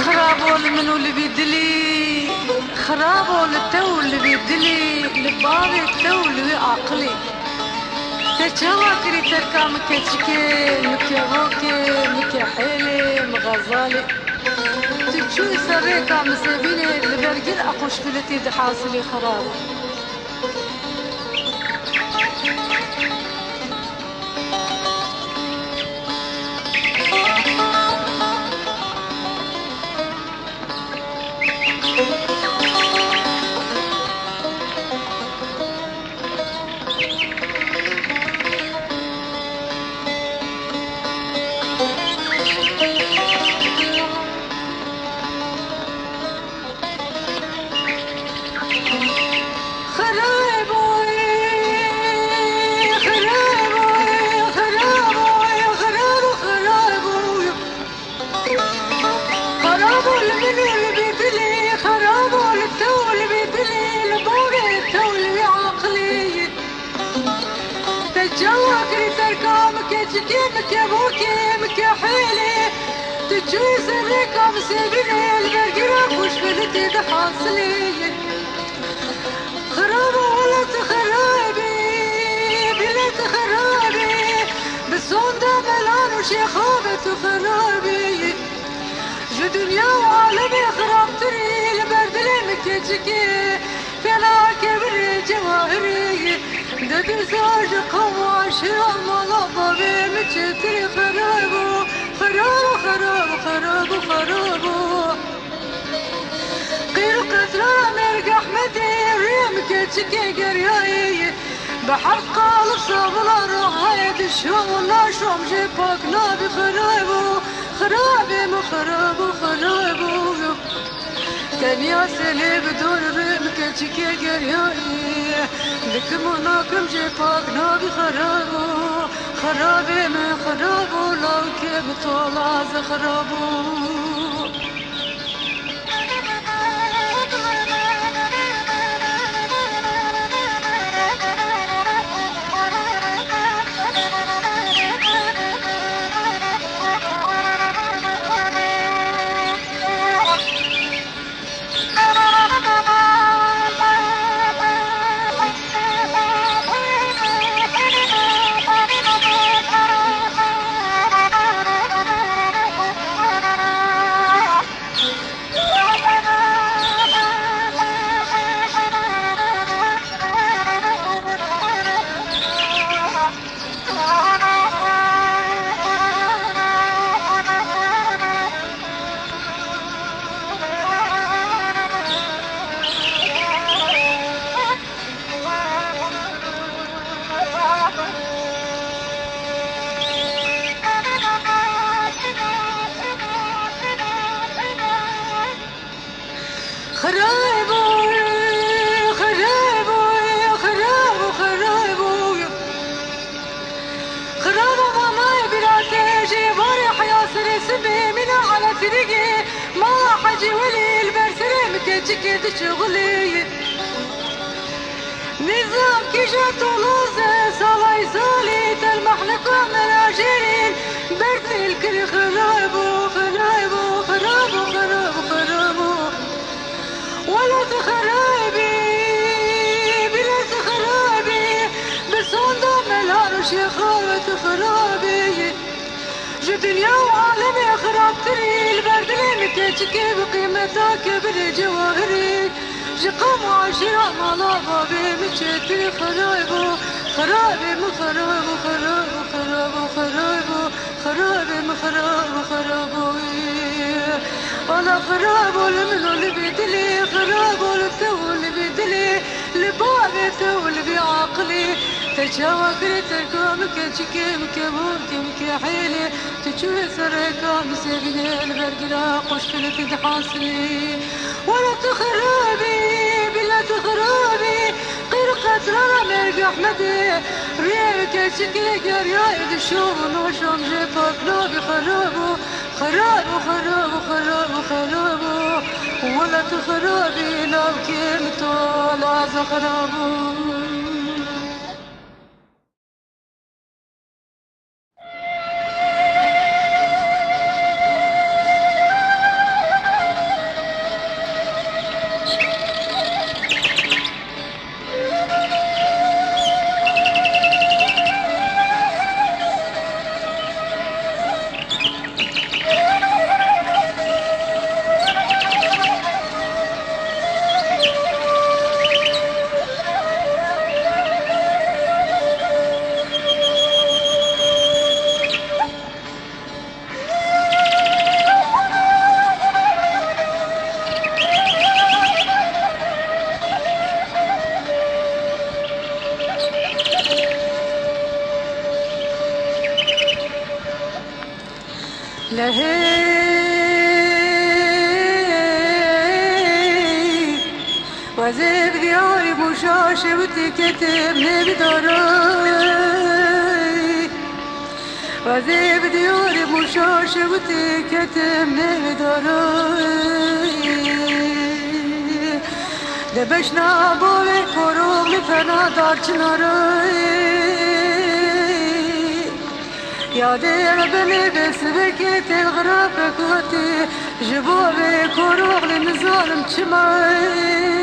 خرابو منو اللي بيدلي، خرابو للتو اللي بيدلي، لبابي التو اللي عقلي. تشواكري تركا مكتشكي مكيبوكي مكيحيلي مغزالي. تشوي سريكا مسابيني اللي برقل اقوش فلتي دحاصلي خرابو. جواكري تركا مكيجكي مكيبوكي مكيحيلي. تجوي سريكا مسيبيني البرقرة وش بلتي دحاصلي. خرابة ولا تخرابي بلا تخرابي، بالصندة ملان وشيخابة خرابي. جو دنيا وعالمي خرابتري البردلي مكيجكي فينا كبري جواهري. دد زاج قوم عشرة ملابا بمتشتري خرابو خرابو خرابو خرابو خرابو. قيل قطرة مرق أحمدي ريم كتشكي قرياي. بحر قالب صابلا رهايد الشوم لا شوم جيباك نابي خرابو خرابي مخرابو خرابو. كان ياسلي بدون ريم كتشكي قرياي. لك مناكم جيباك نابي خرابو خرابي من خرابو لو كيف طلع زخرابو. خرابو خرابو خرابو خرابو خرابو ماما بلاتي جيباري حياسر سبي من على طريقي ما حجي ولي البرسري مكتشكي تشغلي. نظام كيجا طولوزة صلاي صالي تلمح لكم مراجلين بردلي الكل خرابو خرابو خرابو خرابو خرابو. ولا تخرابي بلا تخرابي بالصندة ملان وشيخابة خرابي. جو دنيا وعالمي خرابتري البردلي مكتشكي بقيمتها كبر جواهري. جو قوم عشرة ملابا بمتشتري خرابو خرابي مخرابو خرابو خرابو خرابو خرابي مخرابو خرابو. ولا خرابو لمنو اللي بيدلي خرابو للتو اللي بيدلي لبابي التو اللي بعقلي. تجاوكري تركا مكتشكي مكيبوكي مكيحيلي. تجوي سريكا مسيبيني البرقرة قوش فلتي دحاصلي. ولا تخرابي بلا تخرابي قير قطرة مرق أحمدي ريم كتشكي قريايد الشوم وشوم جيباك نابي خرابو خرابو خرابو خرابو خرابو. ولا تخرابي لو كنت طالع زخرابو. لهي وزيب دياري مشاشة وتكتب نبداري وزيب دياري مشاشة وتكتب نبداري دبشنا بولي كروغ لفنا دارچناري يادي بني بس بكيت الغراب كوتي جبوبي كروغ لنزالم تشمعي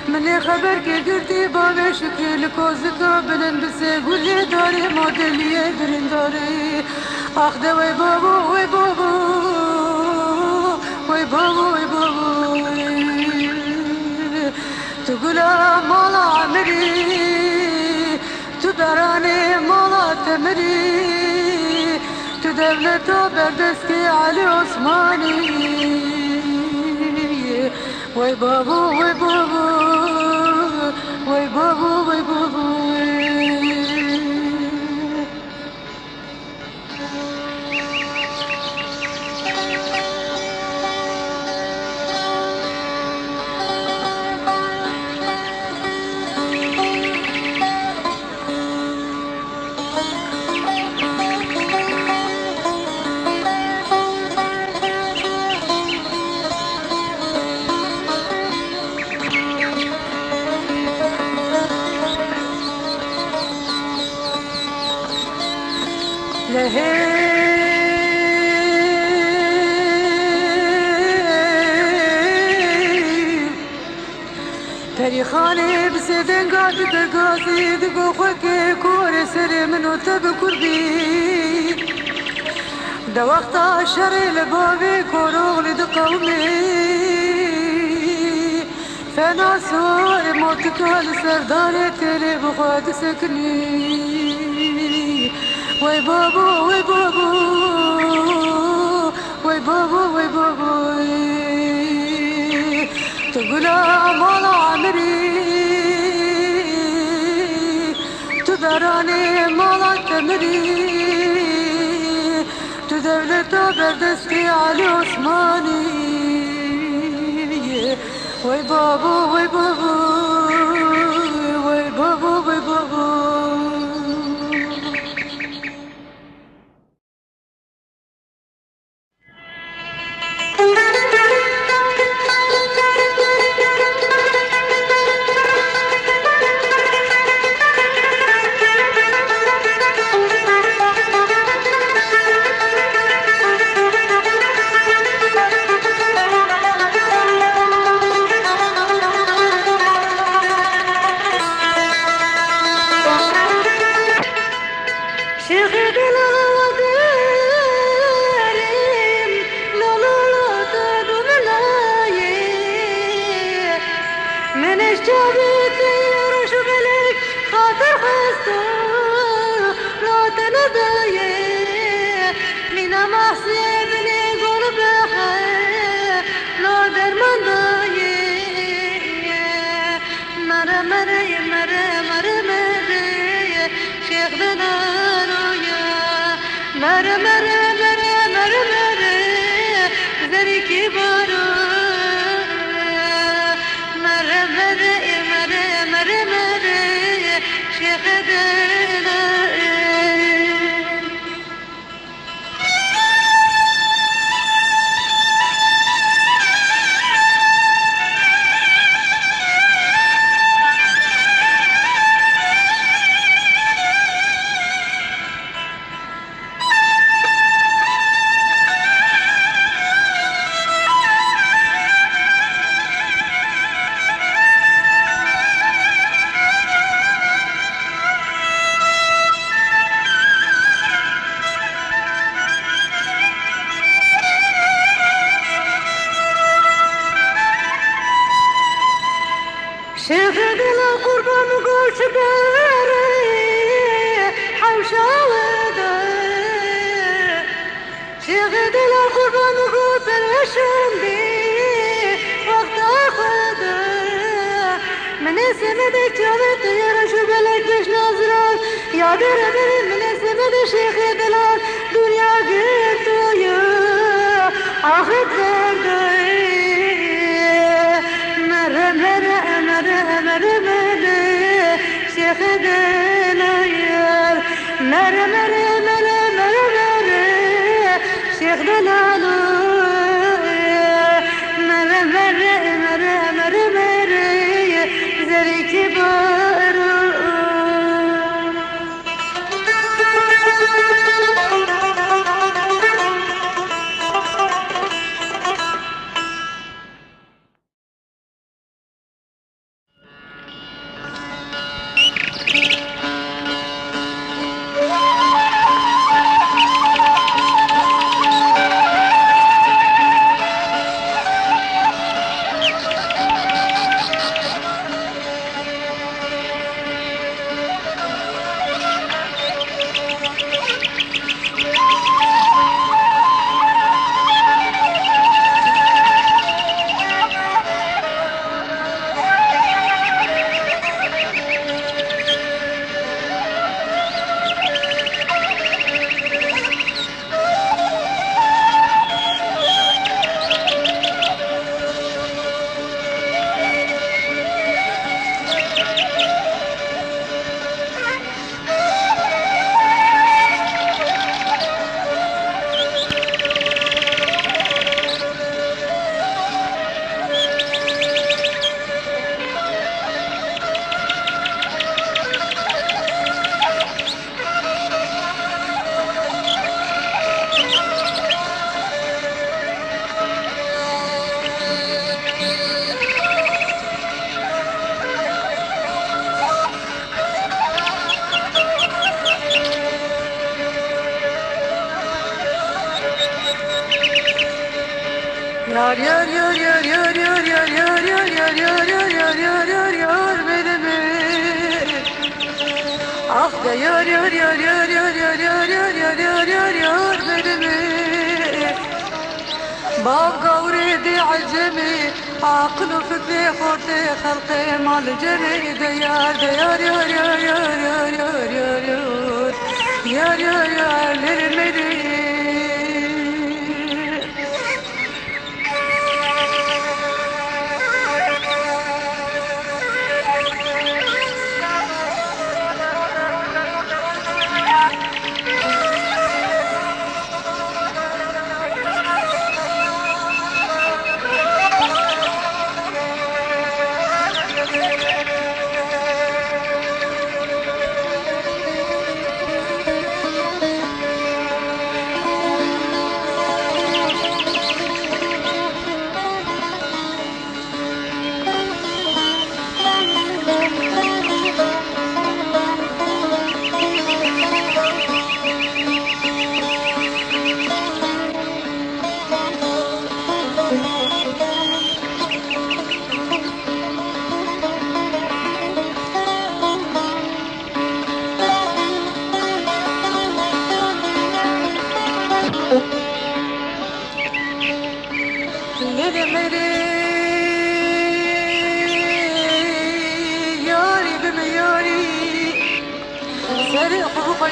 مني خبر كي قرتي بابي شكري لكوزكا بلن بسي قولي داري مودلي برين داري اخده وي بابو وي بابو وي بابو وي بابو تقول مالا عمري تدراني مالا تمري تدولتو بردسكي علي عثماني وي بابو وي بابو وي بابو وي بابو تاريخاني بسيدن قاعد تقاسي دقو خوكي كوري سري منو تبكر بي دا وقتا شري لبابي كوروغ لدقومي فانا سوري موتك هالسرداني تلي بخوات سكني وي بابو وي بابو وي بابو وي بابو تقول مالا عمري تدراني مالا تمري تدولتو بردسكي علي عثماني وي بابو وي بابو وي بابو وي بابو يا درب من اسمد شيخ دلال دنيا آخه دردای مره مره مره مره مره شیخ دلایر مره مره مره مره مره شیخ دلالو مره مره مره مره مره زریکی بارو Yar yar yar yar yar yar yar yar yar yar yar yar yar yar yar yar benim ah da yar yar yar yar yar yar yar yar yar yar yar yar benim bab gavri di acemi عقل وفكري خورتي خلقي مال جري ديار ديار يار يار يار يار يار يار يار يار يار للمدي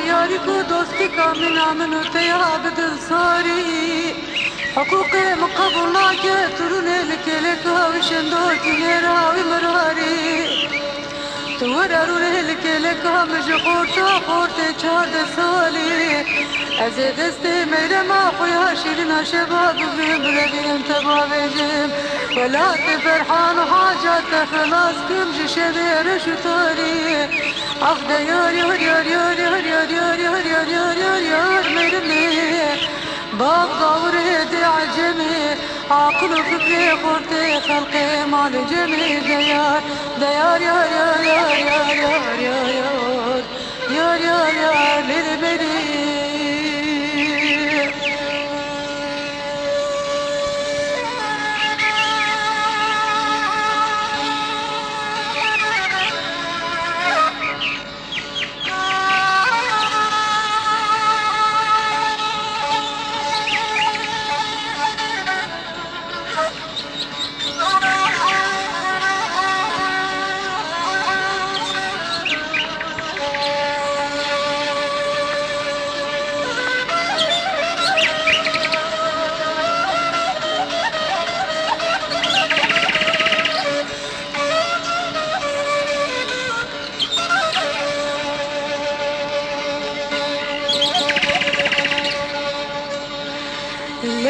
یاری کو دوستی کا منا منو تیا بدل ساری حقوقي مقبول ناكي تروني لك لك وشندوتي نراوي مراري توراروني لك لك مش خورتا خورتي چهار سالي از دستي ميرا ما خويا شيرنا شباب بمربين تبا بجم ولا تفرحان وحاجات خلاص كم شبير شطاري أفضل يار يار يار يار يار يار يار يار يار يار يار يار مرمي باب غوري دي عجمي عقل وفكري خورتي خلقي مال جمي ديار ديار يار يار يار يار يار يار يار يار يار للبري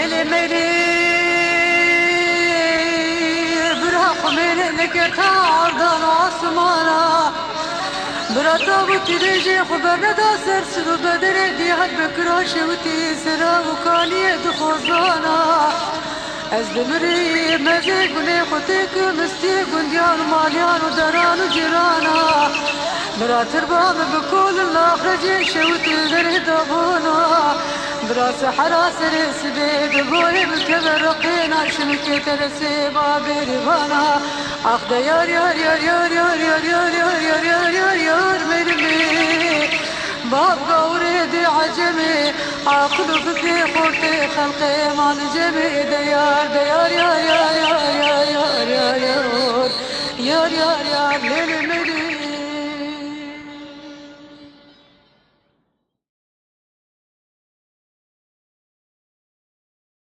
ليلي ميلي براق ميلي نكتا عرضان وعصمانا براتا وتريجي خبر ندا سرسلو بدر دي حد بكراشي وتيسرا وكاني دخوزانا از دمري مزي قولي خوتك مستي قنديان ماليان ودران وجرانا برا تربام بكل الاخرجي شوت الدره دابونا برا سحرا سرس بيد بوي بالكبر رقينا شمكي ترسي بابي ربانا اخ يار يار يار يار يار يار يار يار يار يار يار يار مرمي باب قوري عجمي عقل فكري خورتي خلقي مال جمي ديار ديار يار يار يار يار يار يار يار يار يار يار ليلي مدي